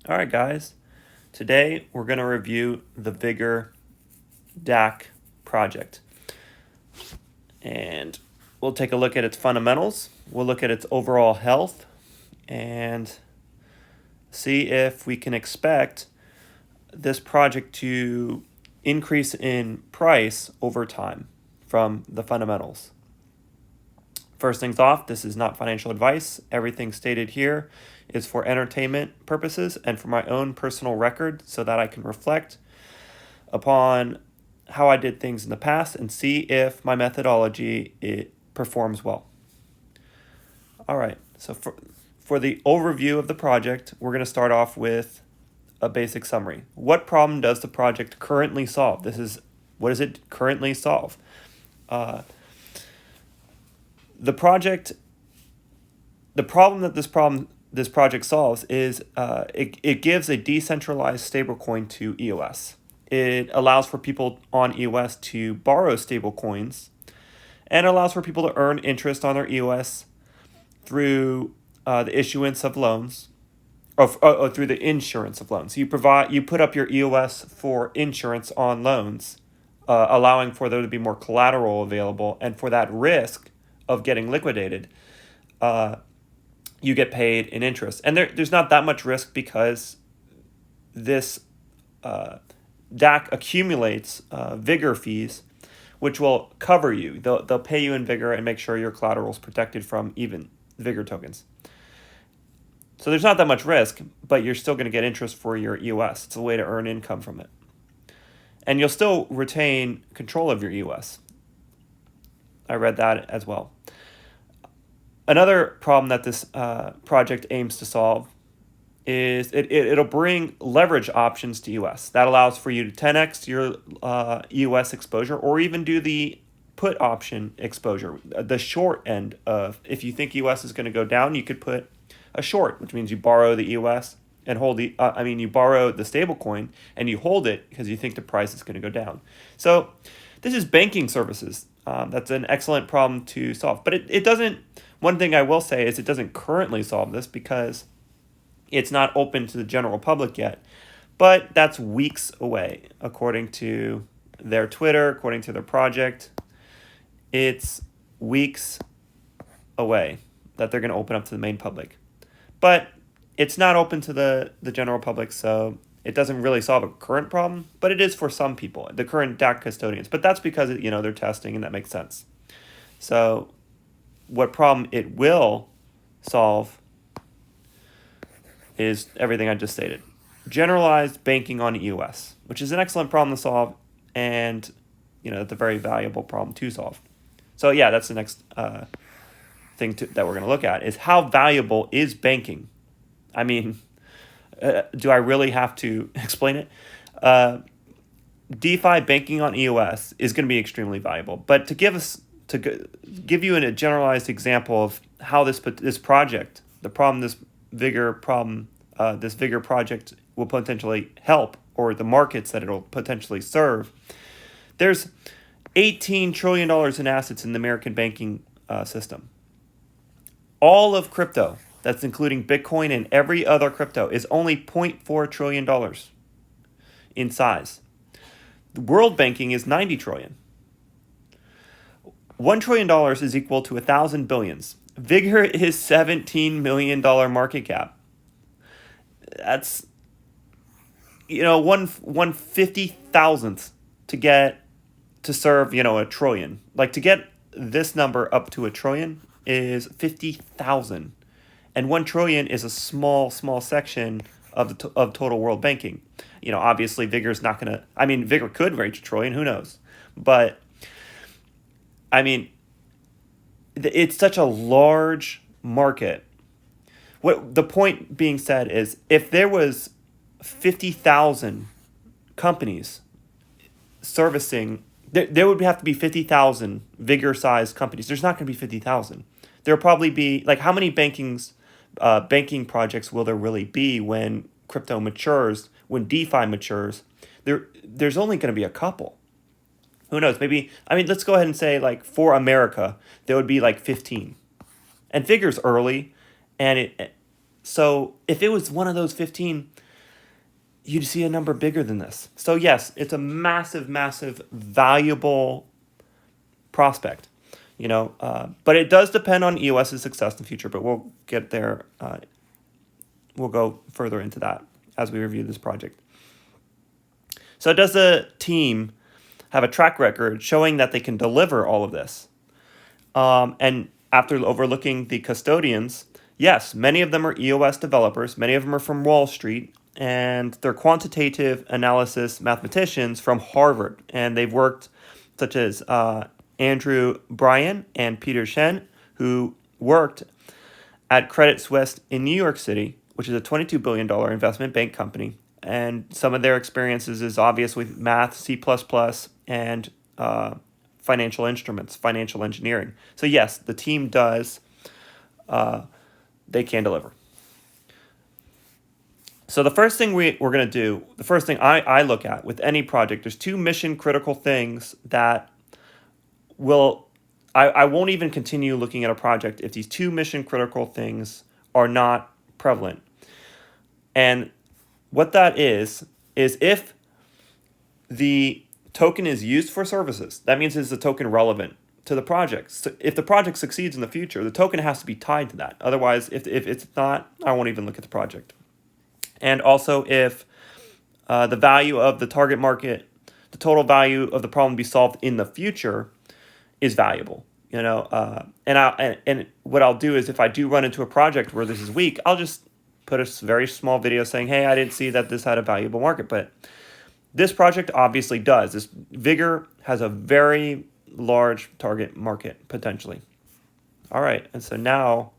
All right, guys. Today we're going to review the Vigor DAC project. And we'll take a look at its fundamentals. We'll look at its overall health and see if we can expect this project to increase in price over time from the fundamentals. First things off, this is not financial advice. Everything stated here is for entertainment purposes and for my own personal record so that I can reflect upon how I did things in the past and see if my methodology it performs well. All right, so for the overview of the project, we're going to start off with a basic summary. What problem does the project currently solve? What does it currently solve? The problem that this project solves is it gives a decentralized stablecoin to EOS. It allows for people on EOS to borrow stablecoins and allows for people to earn interest on their EOS through the issuance of loans or through the insurance of loans. You put up your EOS for insurance on loans, allowing for there to be more collateral available, and for that risk of getting liquidated, you get paid in interest. And there's not that much risk because this DAC accumulates Vigor fees, which will cover you. They'll pay you in Vigor and make sure your collateral is protected from even Vigor tokens. So there's not that much risk, but you're still going to get interest for your EOS. It's a way to earn income from it. And you'll still retain control of your EOS. I read that as well. Another problem that this project aims to solve is it'll bring leverage options to EOS. That allows for you to 10x your EOS exposure, or even do the put option exposure, the short end of, if you think EOS is going to go down, you could put a short, which means you borrow the EOS and hold you borrow the stable coin and you hold it because you think the price is going to go down. So this is banking services. That's an excellent problem to solve. But it doesn't, one thing I will say is it doesn't currently solve this because it's not open to the general public yet. But that's weeks away, according to their Twitter, according to their project. It's weeks away that they're going to open up to the main public. But it's not open to the general public, so it doesn't really solve a current problem, but it is for some people, the current DAC custodians. But that's because they're testing, and that makes sense. So what problem it will solve is everything I just stated. Generalized banking on EOS, which is an excellent problem to solve, and it's a very valuable problem to solve. So yeah, that's the next thing that we're going to look at is how valuable is banking. I mean, do I really have to explain it? DeFi banking on EOS is going to be extremely valuable. But to give you a generalized example of how this project, this Vigor project will potentially help, or the markets that it'll potentially serve. There's $18 trillion in assets in the American banking system. All of crypto, that's including Bitcoin and every other crypto, is only $0.4 trillion in size. The world banking is $90 trillion. $1 trillion is equal to 1,000 billions. Vigor is $17 million market cap. That's, 1/50,000th to serve, a trillion. Like, to get this number up to a trillion is 50,000. And 1 trillion is a small section of total world banking. Obviously Vigor's not going to, Vigor could reach a trillion, who knows? But, it's such a large market. What the point being said is, if there was 50,000 companies servicing, there would have to be 50,000 Vigor-sized companies. There's not going to be 50,000. There'll probably be, like, how many banking projects will there really be when crypto matures, when DeFi matures? There's only going to be a couple. Who knows? Maybe, let's go ahead and say, like, for America, there would be like 15. And Vigor's early, and so if it was one of those 15, you'd see a number bigger than this. So yes, it's a massive, massive, valuable prospect, but it does depend on EOS's success in the future, but we'll get there. We'll go further into that as we review this project. So does the team have a track record showing that they can deliver all of this? And after overlooking the custodians, yes, many of them are EOS developers. Many of them are from Wall Street, and they're quantitative analysis mathematicians from Harvard. And they've worked, such as Andrew Bryan and Peter Shen, who worked at Credit Suisse in New York City, which is a $22 billion investment bank company. And some of their experiences is obvious with math, C++, and financial instruments, financial engineering. So yes, the team does, they can deliver. So the first thing we're going to do, the first thing I look at with any project, there's two mission critical things that I won't even continue looking at a project if these two mission critical things are not prevalent. And what that is if the token is used for services, that means is the token relevant to the project. So if the project succeeds in the future, the token has to be tied to that. Otherwise, if it's not, I won't even look at the project. And also if the value of the target market, the total value of the problem to be solved in the future is valuable. And what I'll do is if I do run into a project where this is weak, I'll just put a very small video saying, hey, I didn't see that this had a valuable market. But this project obviously does. This Vigor has a very large target market potentially. All right, and so now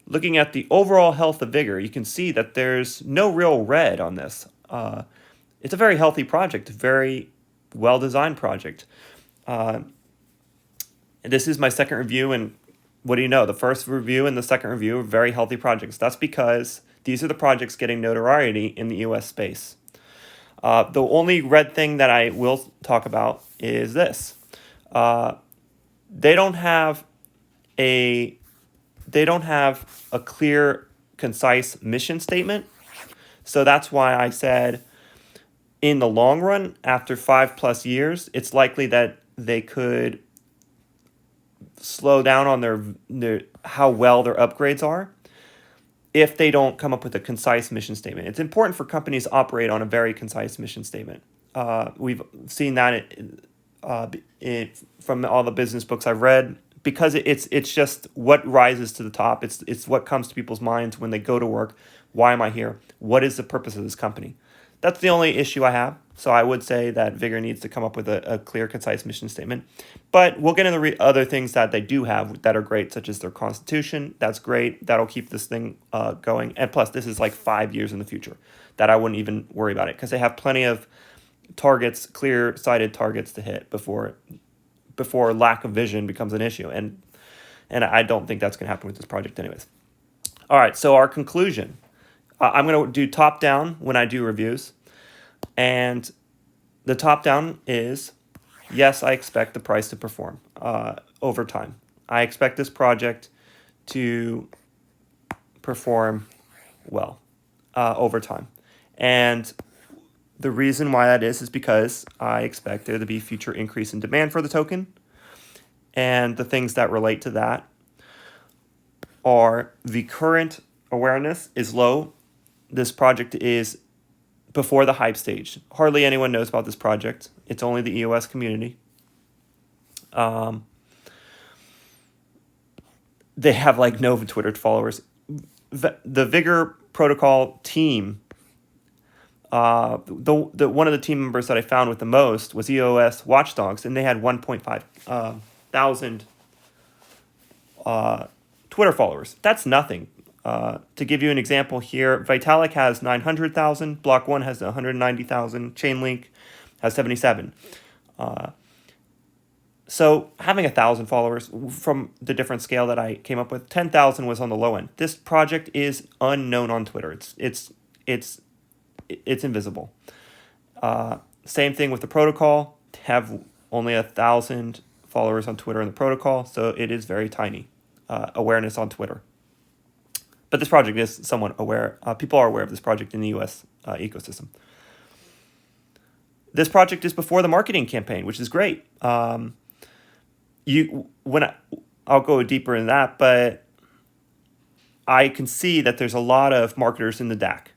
looking at the overall health of Vigor, you can see that there's no real red on this. It's a very healthy project, a very well-designed project. This is my second review, and what do you know? The first review and the second review are very healthy projects. That's because these are the projects getting notoriety in the US space. The only red thing that I will talk about is this. They don't have a clear, concise mission statement. So that's why I said in the long run, after 5+ years, it's likely that they could slow down on their how well their upgrades are if they don't come up with a concise mission statement. It's important for companies to operate on a very concise mission statement. We've seen that from all the business books I've read, because it's just what rises to the top. It's what comes to people's minds when they go to work. Why am I here? What is the purpose of this company? That's the only issue I have. So I would say that Vigor needs to come up with a clear, concise mission statement. But we'll get into the other things that they do have that are great, such as their constitution. That's great. That'll keep this thing going. And plus, this is like 5 years in the future that I wouldn't even worry about it, because they have plenty of targets, clear-sighted targets to hit before lack of vision becomes an issue. And I don't think that's going to happen with this project anyways. All right, so our conclusion. I'm going to do top-down when I do reviews. And the top-down is, yes, I expect the price to perform over time. I expect this project to perform well over time. And the reason why that is because I expect there to be future increase in demand for the token. And the things that relate to that are the current awareness is low. This project is before the hype stage. Hardly anyone knows about this project. It's only the EOS community. They have like no Twitter followers. The Vigor protocol team, the one of the team members that I found with the most was EOS Watchdogs, and they had 1.5 thousand Twitter followers. That's nothing. To give you an example here, Vitalik has 900,000, Block 1 has 190,000, Chainlink has 77. So having 1,000 followers from the different scale that I came up with, 10,000 was on the low end. This project is unknown on Twitter. It's invisible. Same thing with the protocol. Have only 1,000 followers on Twitter in the protocol, so it is very tiny awareness on Twitter. But this project is somewhat aware. People are aware of this project in the U.S. Ecosystem. This project is before the marketing campaign, which is great. I'll go deeper in that, but I can see that there's a lot of marketers in the DAC,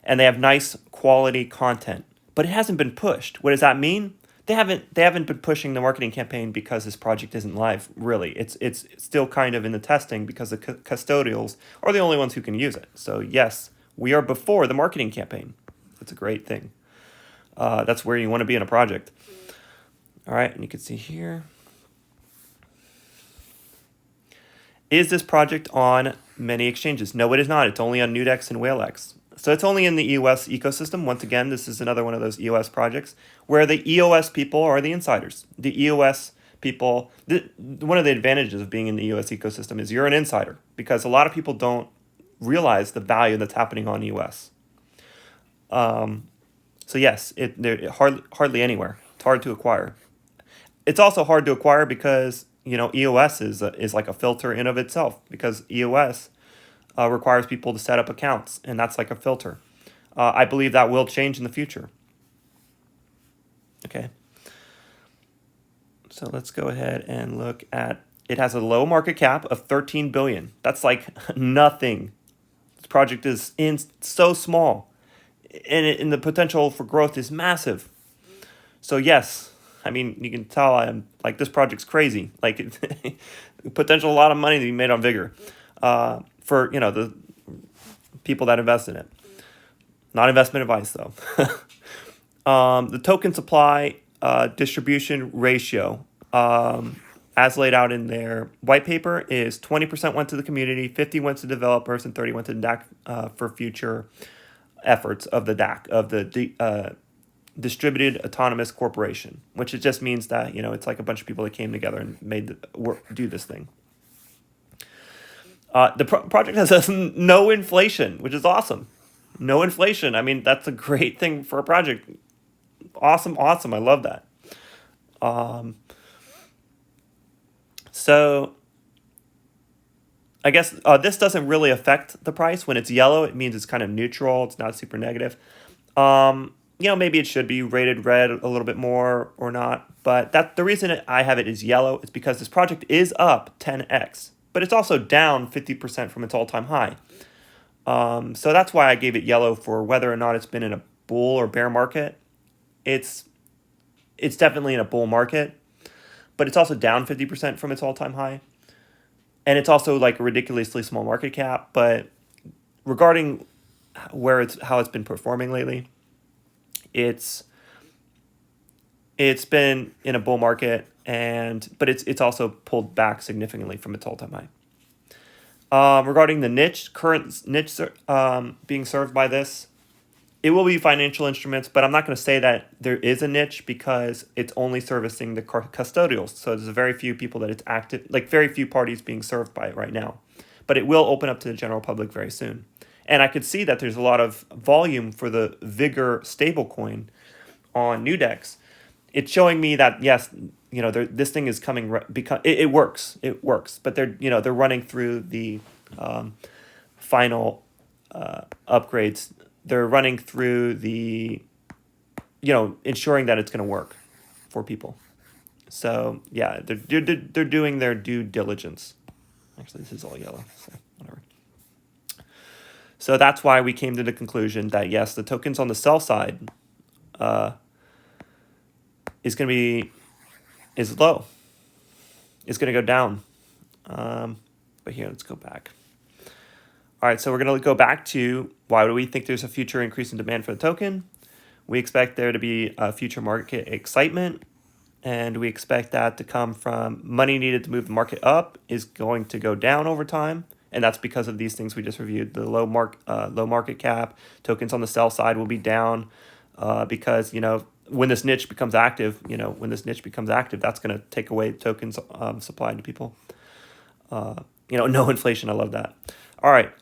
and they have nice quality content, but it hasn't been pushed. What does that mean? They haven't been pushing the marketing campaign because this project isn't live. Really, it's still kind of in the testing because the custodials are the only ones who can use it. So yes, we are before the marketing campaign. That's a great thing. That's where you want to be in a project. All right, and you can see here. Is this project on many exchanges? No, it is not. It's only on Nudex and WhaleX. So it's only in the EOS ecosystem. Once again, this is another one of those EOS projects where the EOS people are the insiders. The EOS people, one of the advantages of being in the EOS ecosystem is you're an insider because a lot of people don't realize the value that's happening on EOS. So yes, they're hardly anywhere. It's hard to acquire. It's also hard to acquire because EOS is like a filter in of itself because EOS requires people to set up accounts, and that's like a filter. I believe that will change in the future. Okay. So let's go ahead and look at, it has a low market cap of 13 billion. That's like nothing. This project is so small, and the potential for growth is massive. So yes, I mean, you can tell I'm like, this project's crazy. Like potential, a lot of money to be made on Vigor for the people that invest in it. Not investment advice though. The token supply distribution ratio, as laid out in their white paper, is 20% went to the community, 50 went to developers, and 30 went to the DAC for future efforts of the DAC, of the Distributed Autonomous Corporation, which it just means that it's like a bunch of people that came together and made do this thing. The project has no inflation, which is awesome. No inflation. I mean, that's a great thing for a project. Awesome. I love that. So I guess this doesn't really affect the price. When it's yellow, it means it's kind of neutral. It's not super negative. Maybe it should be rated red a little bit more or not. But the reason I have it as yellow is because this project is up 10x, but it's also down 50% from its all-time high. So that's why I gave it yellow for whether or not it's been in a bull or bear market. It's definitely in a bull market, but it's also down 50% from its all-time high. And it's also like a ridiculously small market cap. But regarding how it's been performing lately, it's been in a bull market, but it's also pulled back significantly from its all-time high. Regarding the current niche being served by this, it will be financial instruments, but I'm not going to say that there is a niche because it's only servicing the custodials. So there's very few people that it's active, like very few parties being served by it right now. But it will open up to the general public very soon. And I could see that there's a lot of volume for the Vigor stablecoin on Nudex. It's showing me that yes, this thing is coming because it works. It works, but they're running through the final upgrades. They're running through the ensuring that it's going to work for people. So yeah, they're doing their due diligence. Actually, this is all yellow, so whatever. So that's why we came to the conclusion that yes, the tokens on the sell side is low. It's going to go down. But here, let's go back. All right, so we're going to go back to why do we think there's a future increase in demand for the token? We expect there to be a future market excitement, and we expect that to come from money needed to move the market up is going to go down over time. And that's because of these things we just reviewed. The low market cap, tokens on the sell side will be down because, when this niche becomes active, that's going to take away tokens supplied to people. No inflation. I love that. All right.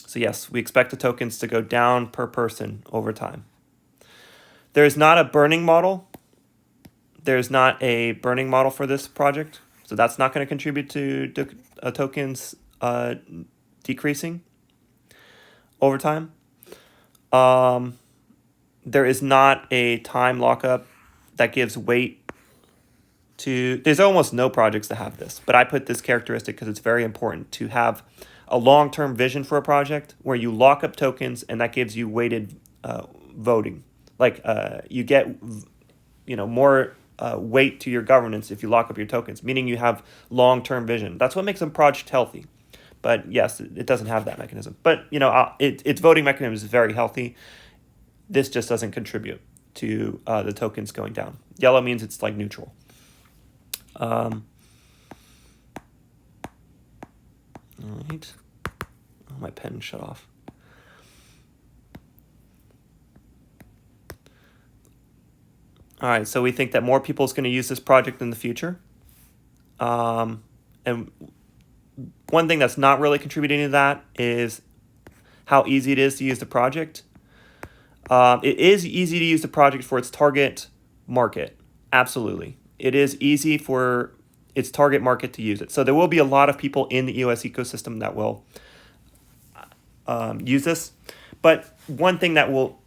So yes, we expect the tokens to go down per person over time. There is not a burning model. There's not a burning model for this project. So that's not going to contribute to tokens decreasing over time. There is not a time lockup that gives weight to, there's almost no projects that have this, but I put this characteristic because it's very important to have a long-term vision for a project where you lock up tokens and that gives you weighted voting. Like you get more weight to your governance if you lock up your tokens, meaning you have long-term vision. That's what makes a project healthy. But yes, it doesn't have that mechanism. But its voting mechanism is very healthy. This just doesn't contribute to the tokens going down. Yellow means it's like neutral. All right. Oh, my pen shut off. All right, so we think that more people is going to use this project in the future. And one thing that's not really contributing to that is how easy it is to use the project. It is easy to use the project for its target market. Absolutely. It is easy for its target market to use it. So there will be a lot of people in the EOS ecosystem that will use this. But one thing that will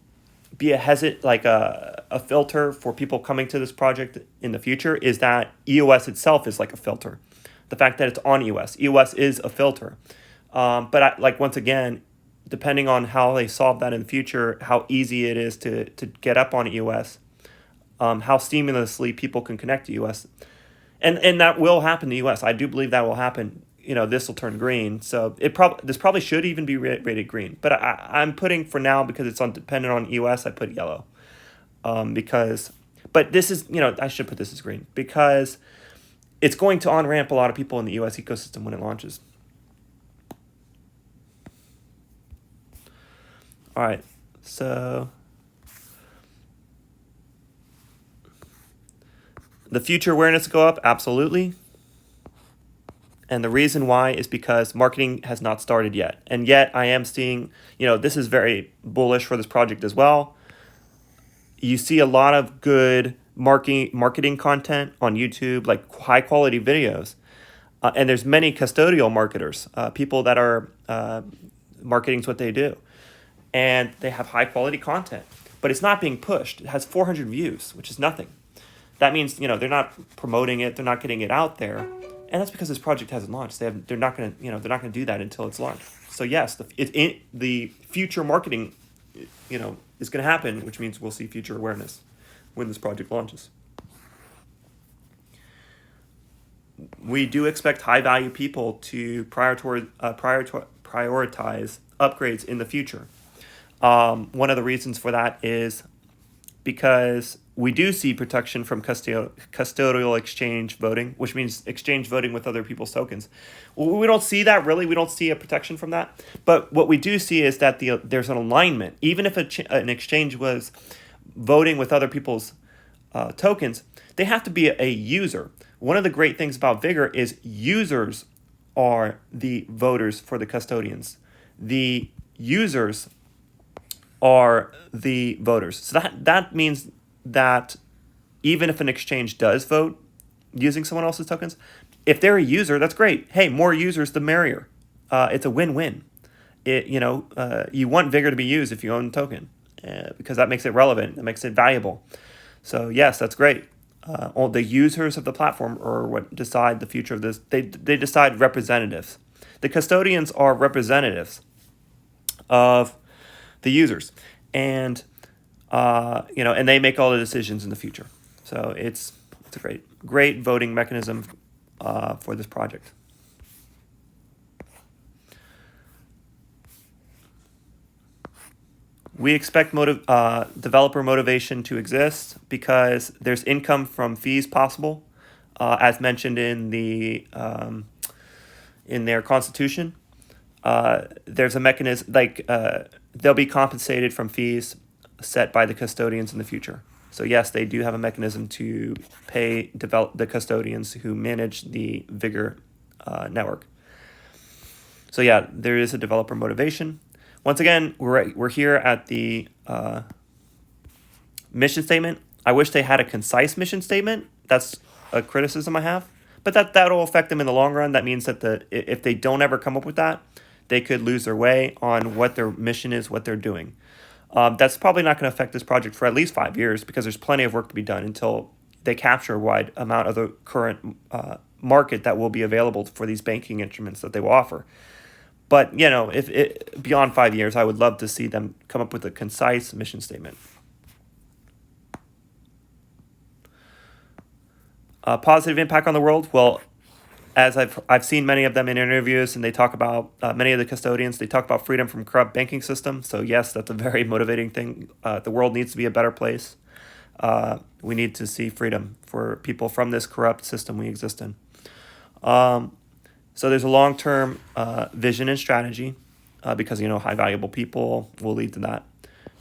be a filter for people coming to this project in the future is that EOS itself is like a filter. The fact that it's on EOS. EOS is a filter. But once again, depending on how they solve that in the future, how easy it is to get up on EOS, how seamlessly people can connect to EOS. And that will happen to EOS. I do believe that will happen. This will turn green. So this probably should even be rated green. But I'm putting for now, because it's dependent on EOS, I put yellow. But this is, I should put this as green because it's going to on-ramp a lot of people in the EOS ecosystem when it launches. All right, so the future awareness go up, absolutely. And the reason why is because marketing has not started yet. And yet I am seeing, this is very bullish for this project as well. You see a lot of good marketing content on YouTube, like high quality videos. And there's many custodial marketers, people that are marketing is what they do. And they have high quality content, but it's not being pushed. It has 400 views, which is nothing. That means, they're not promoting it. They're not getting it out there. And that's because this project hasn't launched. They're not going to do that until it's launched. So yes, the future marketing, is going to happen, which means we'll see future awareness when this project launches. We do expect high value people to prioritize upgrades in the future. One of the reasons for that is because we do see protection from custodial exchange voting, which means exchange voting with other people's tokens. Well, we don't see that really. We don't see a protection from that. But what we do see is that there's an alignment. Even if an exchange was voting with other people's tokens, they have to be a user. One of the great things about Vigor is users are the voters for the custodians. The users are the voters. So that means that even if an exchange does vote using someone else's tokens, if they're a user, that's great. Hey, more users, the merrier. It's a win-win. You want Vigor to be used if you own the token because that makes it relevant. That makes it valuable. So yes, that's great. All the users of the platform are what decide the future of this. They decide representatives. The custodians are representatives of the users, and and they make all the decisions in the future. So it's a great voting mechanism for this project. We expect developer motivation to exist because there's income from fees possible, as mentioned in their constitution. There's a mechanism they'll be compensated from fees set by the custodians in the future. So yes, they do have a mechanism to pay the custodians who manage the Vigor network. So yeah, there is a developer motivation. Once again, we're here at the mission statement. I wish they had a concise mission statement. That's a criticism I have. But that'll affect them in the long run. That means that if they don't ever come up with that, they could lose their way on what their mission is, what they're doing. That's probably not going to affect this project for at least 5 years because there's plenty of work to be done until they capture a wide amount of the current market that will be available for these banking instruments that they will offer. But, if it, beyond 5 years, I would love to see them come up with a concise mission statement. Positive impact on the world. Well, as I've seen many of them in interviews, and they talk about many of the custodians. They talk about freedom from corrupt banking system. So yes, that's a very motivating thing. The world needs to be a better place. We need to see freedom for people from this corrupt system we exist in. So there's a long-term vision and strategy because high valuable people will lead to that.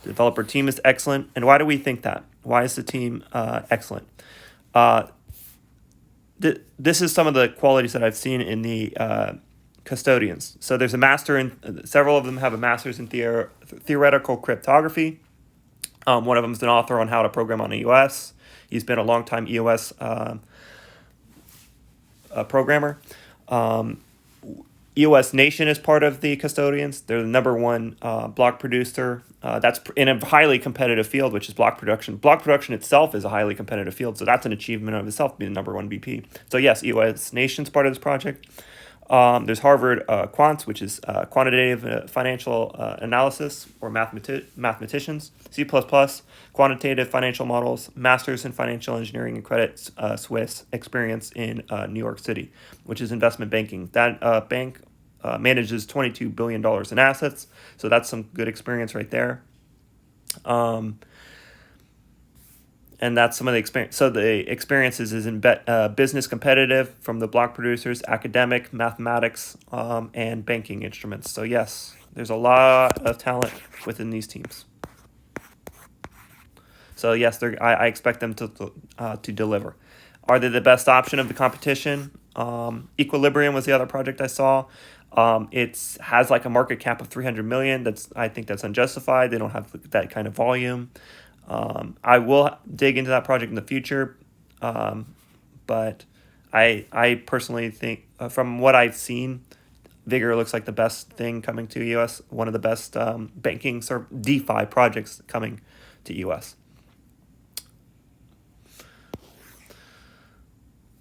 The developer team is excellent, and why do we think that? Why is the team excellent? This is some of the qualities that I've seen in the custodians. So there's a master in, several of them have a master's in theoretical cryptography. One of them is an author on how to program on EOS. He's been a long-time EOS programmer. EOS Nation is part of the custodians. They're the number one block producer. That's in a highly competitive field, which is block production. Block production itself is a highly competitive field, so that's an achievement of itself, being the number one BP. So yes, EOS Nation's part of this project. There's Harvard Quants, which is quantitative financial analysis, or mathematicians. C++, quantitative financial models, masters in financial engineering and credit Suisse experience in New York City, which is investment banking. That bank manages $22 billion in assets, so that's some good experience right there. And that's some of the experience. So the experiences is in business competitive from the block producers, academic, mathematics, and banking instruments. So yes, there's a lot of talent within these teams. So yes, I expect them to deliver. Are they the best option of the competition? Equilibrium was the other project I saw. It has like a market cap of 300 million. I think that's unjustified. They don't have that kind of volume. I will dig into that project in the future, but I personally think from what I've seen, Vigor looks like the best thing coming to EOS, one of the best banking DeFi projects coming to EOS.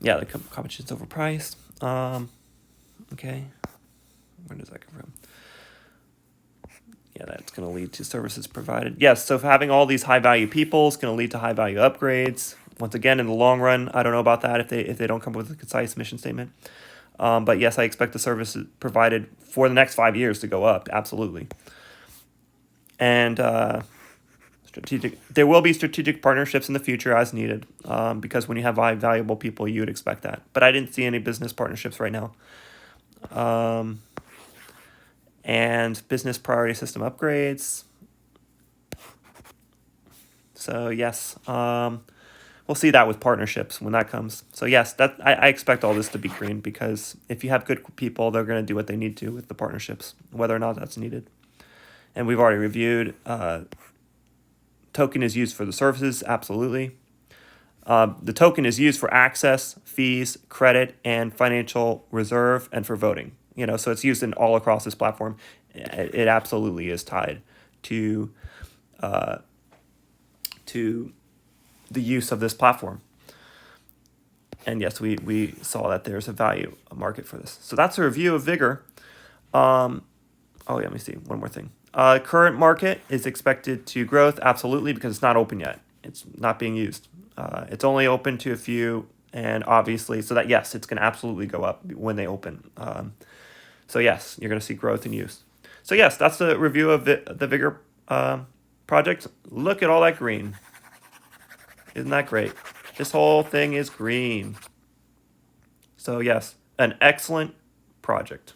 Yeah, the competition's overpriced. Okay, where does that come from? Yeah, that's going to lead to services provided. Yes, so having all these high-value people is going to lead to high-value upgrades. Once again, in the long run, I don't know about that if they don't come up with a concise mission statement. But yes, I expect the services provided for the next 5 years to go up, absolutely. And there will be strategic partnerships in the future as needed, because when you have valuable people, you would expect that. But I didn't see any business partnerships right now. And business priority system upgrades. So yes, we'll see that with partnerships when that comes. So yes, I expect all this to be green, because if you have good people, they're going to do what they need to with the partnerships, whether or not that's needed. And we've already reviewed. Token is used for the services, absolutely. The token is used for access, fees, credit, and financial reserve, and for voting. So it's used in all across this platform. It absolutely is tied to the use of this platform. And yes, we saw that there's a market for this. So that's a review of Vigor. Let me see, one more thing. Current market is expected to growth, absolutely, because it's not open yet. It's not being used. It's only open to a few, and obviously, so that yes, it's going to absolutely go up when they open. So yes, you're going to see growth in use. So yes, that's the review of the Vigor project. Look at all that green. Isn't that great? This whole thing is green. So yes, an excellent project.